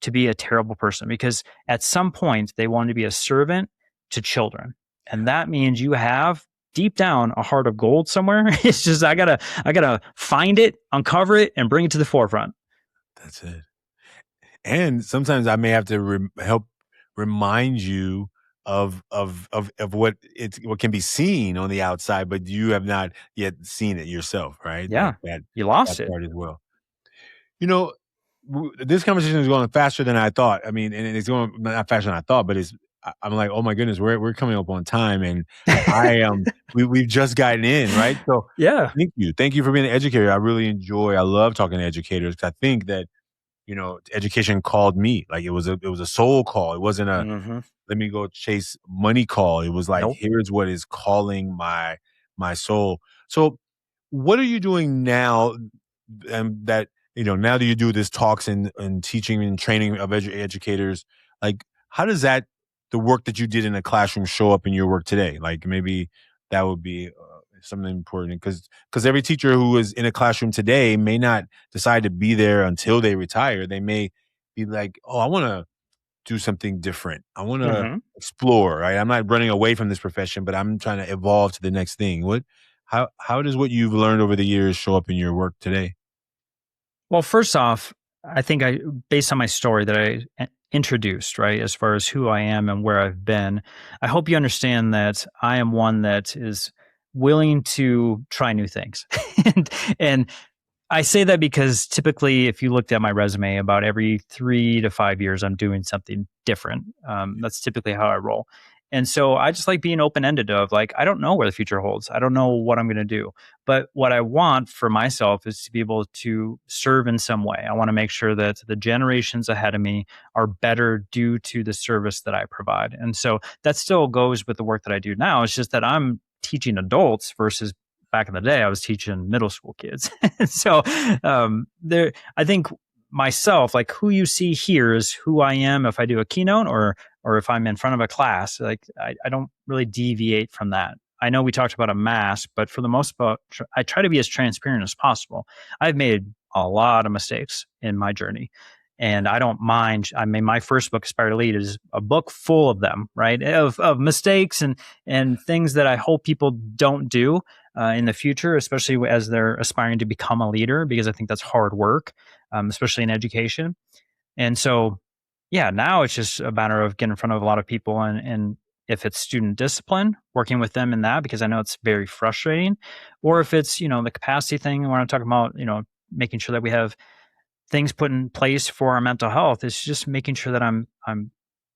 to be a terrible person, because at some point they want to be a servant to children. And Yeah. that means you have deep down a heart of gold somewhere. It's just I gotta find it, uncover it, and bring it to the forefront. That's it. And sometimes I may have to help remind you of what can be seen on the outside, but you have not yet seen it yourself, right? Yeah, you That lost it. part as well. You know, this conversation is going faster than I thought. I mean, and it's going not faster than I thought, but I'm like, oh my goodness, we're coming up on time, and we've just gotten in, right? So Yeah. thank you for being an educator. I love talking to educators because I think that education called me. Like it was a soul call. It wasn't a Hmm. let me go chase money call. It was like, Nope. here's what is calling my soul. So what are you doing now, that now that you do this talks and teaching and training of educators, like how does that the work that you did in the classroom show up in your work today? Like maybe that would be something important, because every teacher who is in a classroom today may not decide to be there until they retire. They may be like, oh, I want to do something different. I want to Hmm. explore, right? I'm not running away from this profession, but I'm trying to evolve to the next thing. How does what you've learned over the years show up in your work today? Well, first off, I think based on my story that I introduced, right, as far as who I am and where I've been, I hope you understand that I am one that is willing to try new things. and, and I say that because typically, if you looked at my resume, about every 3 to 5 years, I'm doing something different. That's typically how I roll. And so I just like being open ended of like, I don't know where the future holds. I don't know what I'm going to do. But what I want for myself is to be able to serve in some way. I want to make sure that the generations ahead of me are better due to the service that I provide. And so that still goes with the work that I do now. It's just that I'm teaching adults versus back in the day, I was teaching middle school kids. So there, I think myself, like who you see here is who I am if I do a keynote or if I'm in front of a class. Like I don't really deviate from that. I know we talked about a mask, but for the most part, I try to be as transparent as possible. I've made a lot of mistakes in my journey. And I don't mind. I mean, my first book, Aspire to Lead, is a book full of them, right? Of mistakes and things that I hope people don't do in the future, especially as they're aspiring to become a leader, because I think that's hard work, especially in education. And so, yeah, now it's just a matter of getting in front of a lot of people and if it's student discipline, working with them in that, because I know it's very frustrating, or if it's, the capacity thing where I'm talking about, making sure that we have things put in place for our mental health. It's just making sure that I'm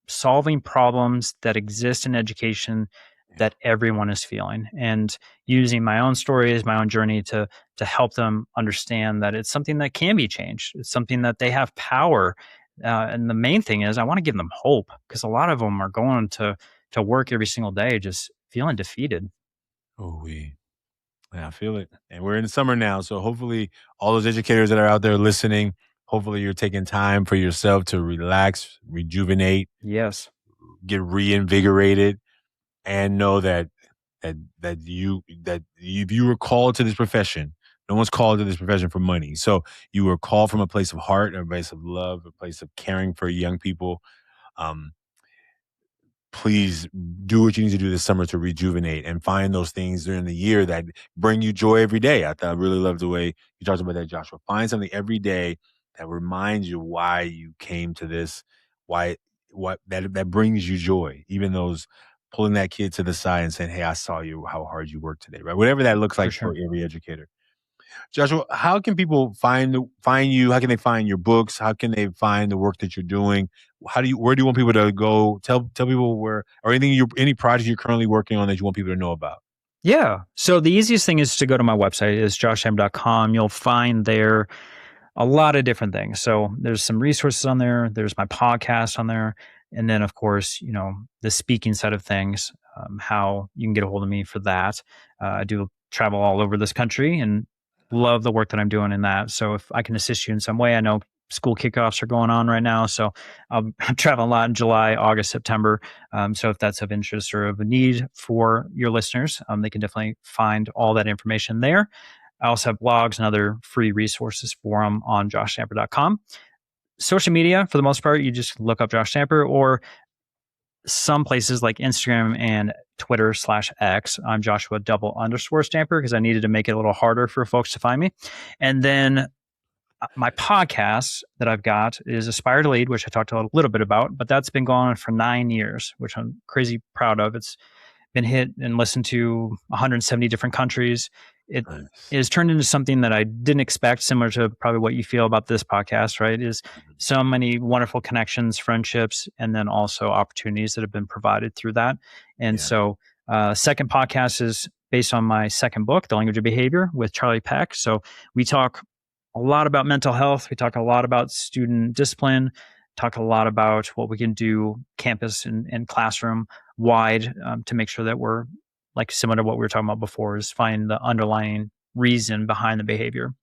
solving problems that exist in education Yeah. that everyone is feeling, and using my own stories, my own journey to help them understand that it's something that can be changed. It's something that they have power. And the main thing is I want to give them hope, because a lot of them are going to work every single day just feeling defeated. Oh, yeah, I feel it. And we're in the summer now, so hopefully all those educators that are out there listening, hopefully you're taking time for yourself to relax, rejuvenate, Yes, get reinvigorated, and know that if you were called to this profession, no one's called to this profession for money. So you were called from a place of heart, a place of love, a place of caring for young people. Um, Please do what you need to do this summer to rejuvenate and find those things during the year that bring you joy every day. I really love the way you talked about that, Joshua. Find something every day that reminds you why you came to this, why what that brings you joy. Even those pulling that kid to the side and saying, "Hey, I saw you, how hard you worked today," right? Whatever that looks for like for sure. every educator. Joshua, how can people find you? How can they find your books? How can they find the work that you're doing? Where do you want people to go? Tell people where, or any project you're currently working on that you want people to know about. Yeah. So the easiest thing is to go to my website is josham.com. You'll find there a lot of different things. So there's some resources on there. There's my podcast on there. And then, of course, the speaking side of things, how you can get a hold of me for that. I do travel all over this country and love the work that I'm doing in that. So if I can assist you in some way, I know school kickoffs are going on right now. So I'm traveling a lot in July, August, September. So if that's of interest or of a need for your listeners, they can definitely find all that information there. I also have blogs and other free resources for them on joshstamper.com. Social media, for the most part, you just look up Josh Stamper, or some places like Instagram and Twitter/X. I'm Joshua _Stamper because I needed to make it a little harder for folks to find me. And then My podcast that I've got is Aspire to Lead, which I talked a little bit about, but that's been going on for 9 years, which I'm crazy proud of. It's been hit and listened to 170 different countries. It Nice. is turned into something that I didn't expect, similar to probably what you feel about this podcast, right? Is so many wonderful connections, friendships, and then also opportunities that have been provided through that. And so, second podcast is based on my second book, The Language of Behavior with Charlie Peck. So we talk a lot about mental health. We talk a lot about student discipline, talk a lot about what we can do campus and classroom wide to make sure that we're, like, similar to what we were talking about before, is find the underlying reason behind the behavior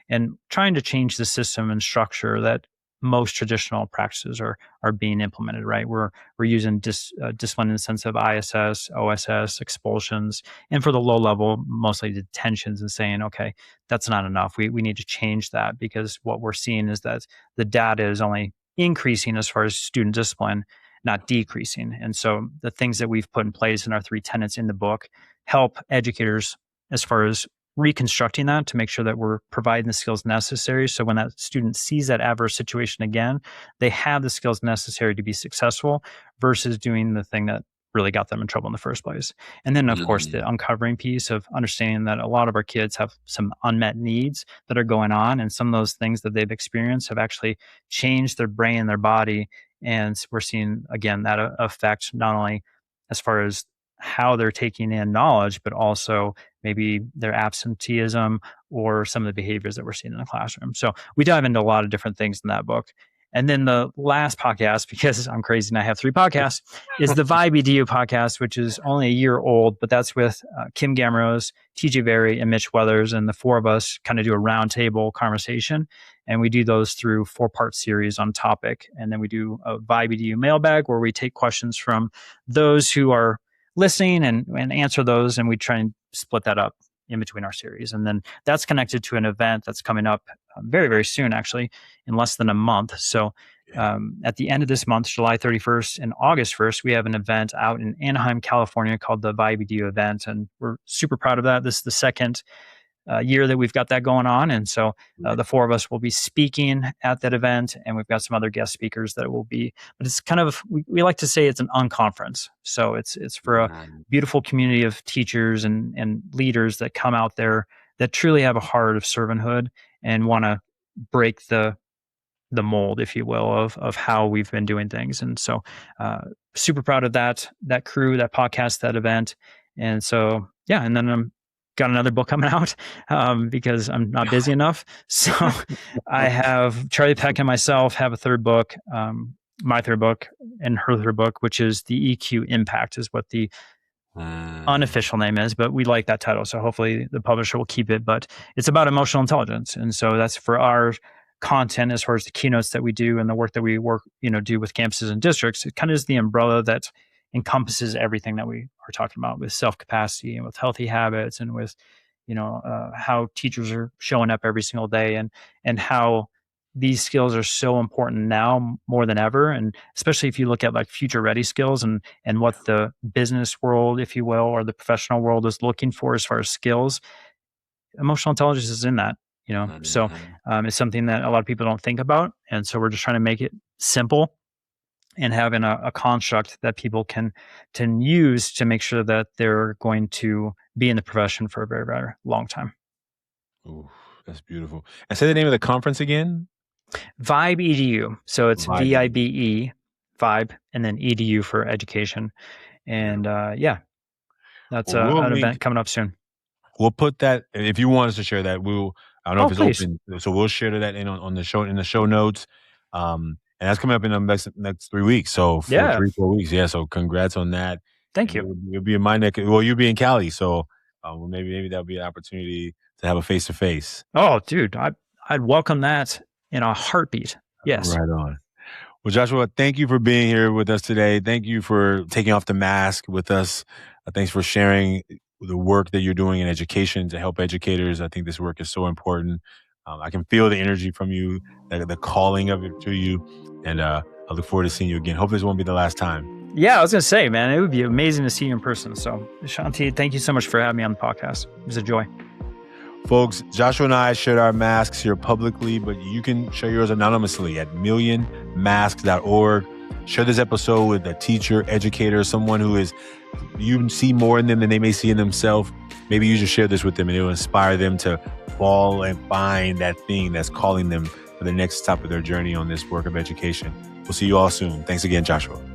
and trying to change the system and structure that most traditional practices are being implemented, right? We're using discipline in the sense of ISS, OSS, expulsions, and for the low level, mostly detentions, and saying, okay, that's not enough. We need to change that, because what we're seeing is that the data is only increasing as far as student discipline, not decreasing. And so the things that we've put in place in our 3 tenets in the book help educators as far as reconstructing that to make sure that we're providing the skills necessary. So when that student sees that adverse situation again, they have the skills necessary to be successful versus doing the thing that really got them in trouble in the first place. And then, of course, the uncovering piece of understanding that a lot of our kids have some unmet needs that are going on. And some of those things that they've experienced have actually changed their brain and their body. And we're seeing, again, that affect not only as far as how they're taking in knowledge, but also maybe their absenteeism or some of the behaviors that we're seeing in the classroom. So we dive into a lot of different things in that book. And then the last podcast, because I'm crazy and I have 3 podcasts, is the Vibe EDU podcast, which is only a year old, but that's with Kim Gamrose, TJ Berry, and Mitch Weathers. And the 4 of us kind of do a roundtable conversation. And we do those through 4-part series on topic. And then we do a Vibe EDU mailbag where we take questions from those who are listening and answer those. And we try and split that up in between our series. And then that's connected to an event that's coming up very, very soon, actually, in less than a month. So at the end of this month, July 31st and August 1st, we have an event out in Anaheim, California called the Vibe EDU event. And we're super proud of that. This is the second year that we've got that going on. And so the 4 of us will be speaking at that event, and we've got some other guest speakers that will be, but it's kind of, we like to say it's an unconference. So it's for a beautiful community of teachers and leaders that come out there that truly have a heart of servanthood and want to break the mold, if you will, of how we've been doing things. And so super proud of that crew, that podcast, that event. And so, yeah. And then I'm got another book coming out because I'm not busy enough. So I have Charlie Peck and myself have a 3rd book, my 3rd book and her 3rd book, which is the EQ Impact is what the unofficial name is, but we like that title. So hopefully the publisher will keep it, but it's about emotional intelligence. And so that's for our content as far as the keynotes that we do and the work that we do with campuses and districts. It kind of is the umbrella that encompasses everything that we are talking about with self-capacity and with healthy habits and with, how teachers are showing up every single day and how these skills are so important now more than ever. And especially if you look at like future ready skills and what the business world, if you will, or the professional world is looking for as far as skills, emotional intelligence is in that, So it's something that a lot of people don't think about. And so we're just trying to make it simple and having a construct that people can use to make sure that they're going to be in the profession for a very, very long time. Ooh, that's beautiful. And say the name of the conference again. Vibe EDU. So it's VIBE, Vibe, and then EDU for education. And that's an event coming up soon. We'll put that, if you want us to share that, I don't know if it's open. So we'll share that in the show notes. And that's coming up in the next 3 weeks. So 3-4 weeks. Yeah. So congrats on that. Thank you. You'll be in my neck. Well, you'll be in Cali. So maybe that'll be an opportunity to have a face-to-face. Oh, dude, I'd welcome that in a heartbeat. Yes. Right on. Well, Joshua, thank you for being here with us today. Thank you for taking off the mask with us. Thanks for sharing the work that you're doing in education to help educators. I think this work is so important. I can feel the energy from you, the calling of it to you. And I look forward to seeing you again. Hopefully this won't be the last time. Yeah, I was going to say, man, it would be amazing to see you in person. So, Ashanti, thank you so much for having me on the podcast. It was a joy. Folks, Joshua and I shared our masks here publicly, but you can share yours anonymously at millionmasks.org. Share this episode with a teacher, educator, someone who is, you see more in them than they may see in themselves. Maybe you just share this with them and it will inspire them to fall and find that thing that's calling them for the next stop of their journey on this work of education. We'll see you all soon. Thanks again, Joshua.